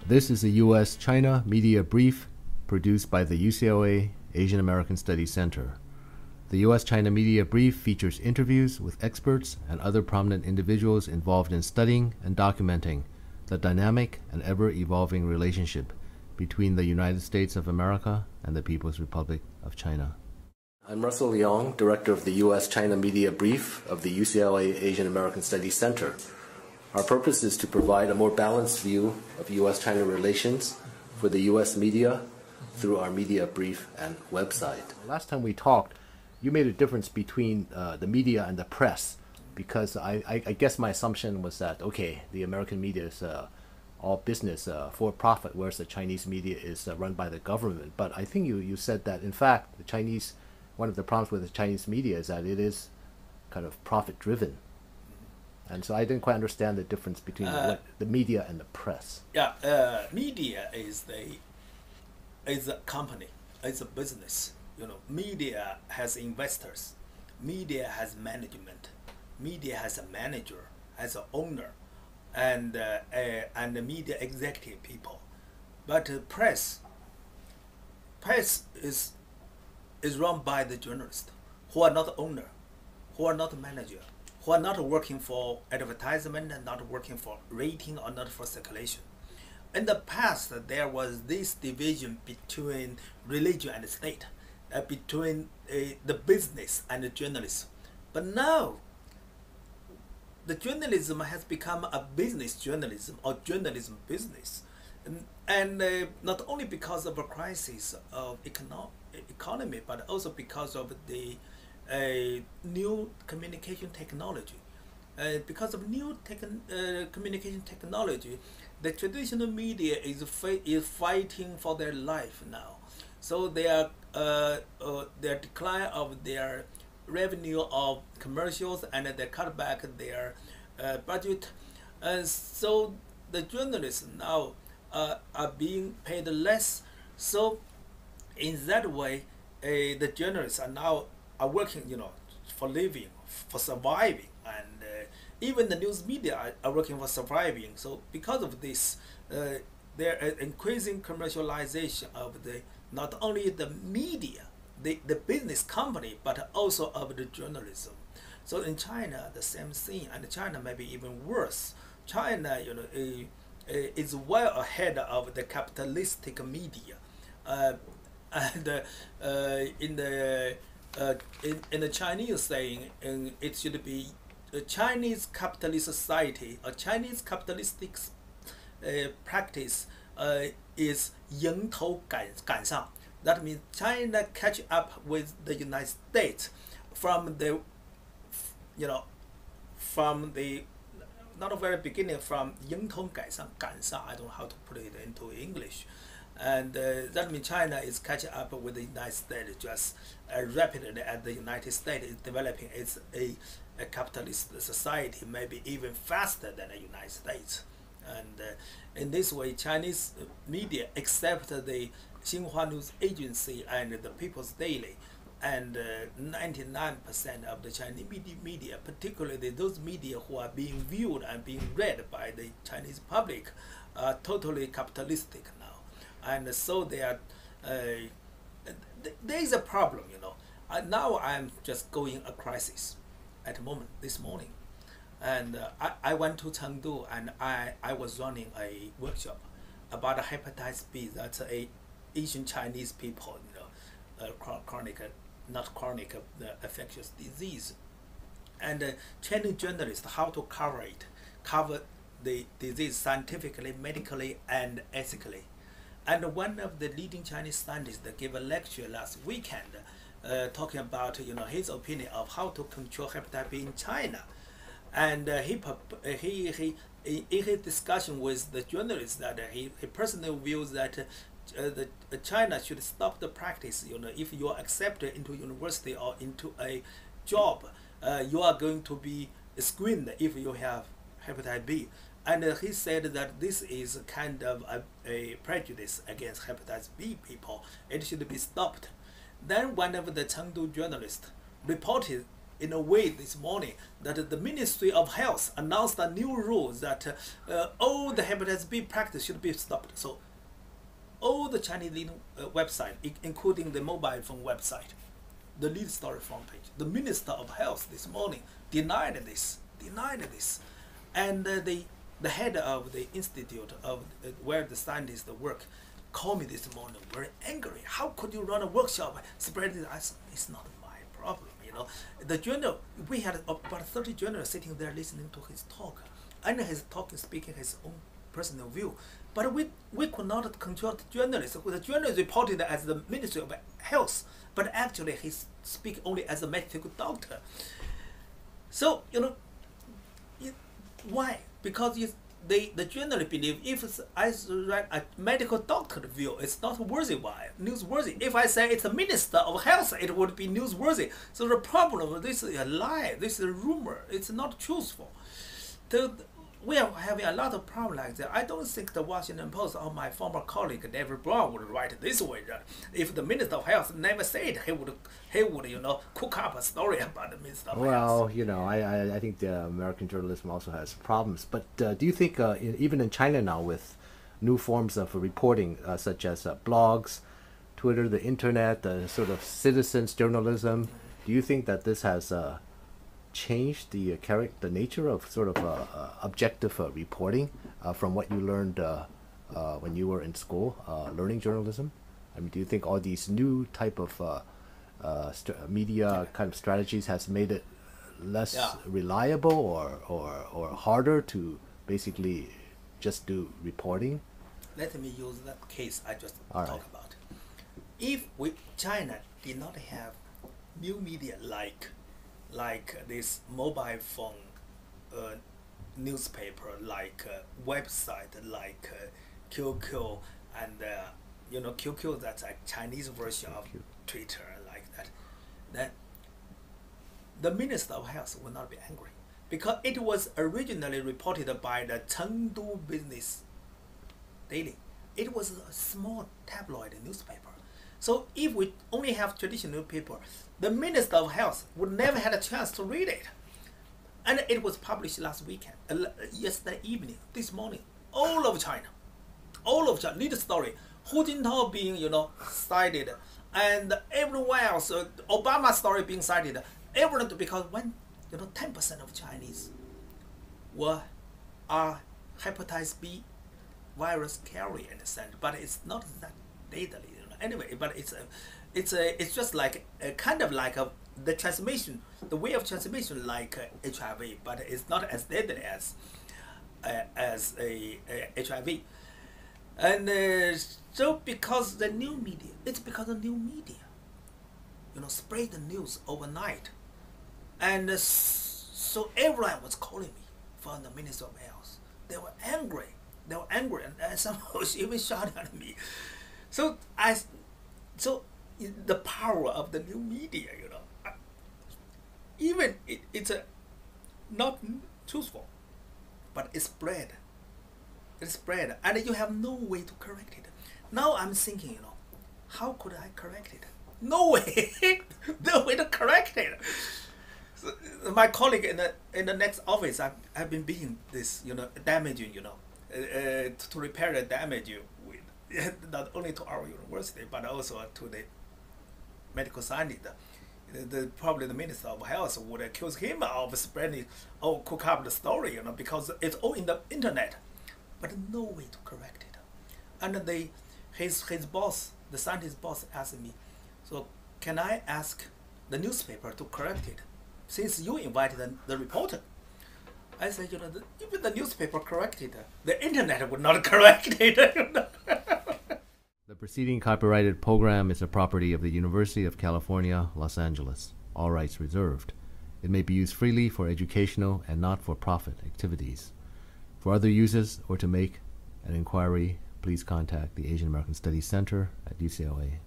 This is a U.S.-China media brief produced by the UCLA Asian American Studies Center. The U.S.-China media brief features interviews with experts and other prominent individuals involved in studying and documenting the dynamic and ever-evolving relationship between the United States of America and the People's Republic of China. I'm Russell Leong, Director of the U.S.-China Media Brief of the UCLA Asian American Studies Center. Our purpose is to provide a more balanced view of U.S.-China relations for the U.S. media through our media brief and website. Last time we talked, you made a difference between the media and the press, because I guess my assumption was that, okay, the American media is all business for profit, whereas the Chinese media is run by the government. But I think you said that, in fact, one of the problems with the Chinese media is that it is kind of profit-driven. And so I didn't quite understand the difference between the media and the press. Yeah, media is a company, it's a business. You know, media has investors, media has management, media has a manager, has an owner, and the media executive people. But press is run by the journalists who are not the owner, who are not the manager, who are not working for advertisement and not working for rating or not for circulation. In the past, there was this division between religion and state, between the business and the journalism. But now, the journalism has become a business journalism or journalism business. And not only because of a crisis of economy, but also because of the new communication technology. Because of new communication technology, the traditional media is fighting for their life now. So their decline of their revenue of commercials, and they cut back their budget. So the journalists now are being paid less. So in that way, the journalists are working, for living, for surviving, and even the news media are working for surviving. So because of this, there is increasing commercialization of not only the media, the business company, but also of the journalism. So in China, the same thing, and China may be even worse. China, is well ahead of the capitalistic media, and in the Chinese saying, it should be a Chinese capitalist society, a Chinese capitalistic practice is 迎头赶上. That means China catch up with the United States from the not the very beginning, from 迎头赶上, I don't know how to put it into English. And that means China is catching up with the United States just rapidly as the United States is developing its a capitalist society, maybe even faster than the United States. And in this way, Chinese media, except the Xinhua News Agency and the People's Daily, and 99% of the Chinese media, particularly those media who are being viewed and being read by the Chinese public, are totally capitalistic now. And so they are, there is a problem, now I'm just going a crisis at the moment, this morning. And I went to Chengdu, and I was running a workshop about hepatitis B. That's a Asian Chinese people, chronic, not chronic, infectious disease. And training journalists how to cover the disease scientifically, medically, and ethically. And one of the leading Chinese scientists that gave a lecture last weekend, talking about his opinion of how to control hepatitis B in China. And in his discussion with the journalists, that he personally views that China should stop the practice. If you are accepted into university or into a job, you are going to be screened if you have hepatitis B. And he said that this is kind of a prejudice against hepatitis B people. It should be stopped. Then one of the Chengdu journalists reported in a way this morning that the Ministry of Health announced a new rule that all the hepatitis B practice should be stopped. So all the Chinese leading website, including the mobile phone website, the lead story front page, the Minister of Health this morning denied this. And the head of the institute of where the scientists work called me this morning very angry. How could you run a workshop spreading this? I said, it's not my problem, you know. The journal, we had about 30 journalists sitting there listening to his talk, and his talk is speaking his own personal view. But we could not control the journalists. The journalist reported as the Ministry of Health, but actually he speaks only as a medical doctor. So, you know, why? Because the journalist believe if I write a medical doctor view, it's not newsworthy. If I say it's a Minister of Health, it would be newsworthy. So the problem of this is a lie, this is a rumor, it's not truthful. We are having a lot of problems like that. I don't think the Washington Post or my former colleague David Brown would write it this way. That if the Minister of Health never said, he would you know, cook up a story about the Minister of Health. Well, you know, I think the American journalism also has problems. But do you think even in China now, with new forms of reporting such as blogs, Twitter, the internet, the sort of citizens journalism, do you think that this has changed the nature of sort of objective reporting from what you learned when you were in school, learning journalism? I mean, do you think all these new type of media kind of strategies has made it less reliable or harder to basically just do reporting? Let me use that case I just talked about. If China did not have new media like this mobile phone newspaper, like website, like QQ, and you know, QQ, that's a Chinese version of Twitter, like that, then the Minister of Health will not be angry, because it was originally reported by the Chengdu Business Daily. It was a small tabloid newspaper. So if we only have traditional newspaper, the Minister of Health would never had a chance to read it. And it was published last weekend, yesterday evening, this morning. All of China, read the story. Hu Jintao being, you know, cited, and everywhere else, Obama story being cited. Everyone, because when, you know, 10% of Chinese are hepatitis B virus carrier in a sense, but it's not that deadly. Anyway, but it's just like kind of like the transmission, the way of transmission like HIV, but it's not as deadly as HIV. And so because the new media, you know, spread the news overnight, and so everyone was calling me from the Minister of Health. They were angry, and some was even shouting at me. So the power of the new media, you know, even it's not truthful, but it's spread, and you have no way to correct it. Now I'm thinking, you know, how could I correct it? No way, no way to correct it. So my colleague in the next office, I've been being this, you know, damaging, you know, to repair the damage not only to our university, but also to the medical scientist. Probably the Minister of Health would accuse him of spreading or cook up the story, you know, because it's all in the internet, but no way to correct it. And his boss, the scientist boss, asked me, so can I ask the newspaper to correct it, since you invited the reporter? I said, you know, even the newspaper corrected it, the internet would not correct it. The preceding copyrighted program is a property of the University of California, Los Angeles. All rights reserved. It may be used freely for educational and not-for-profit activities. For other uses or to make an inquiry, please contact the Asian American Studies Center at UCLA.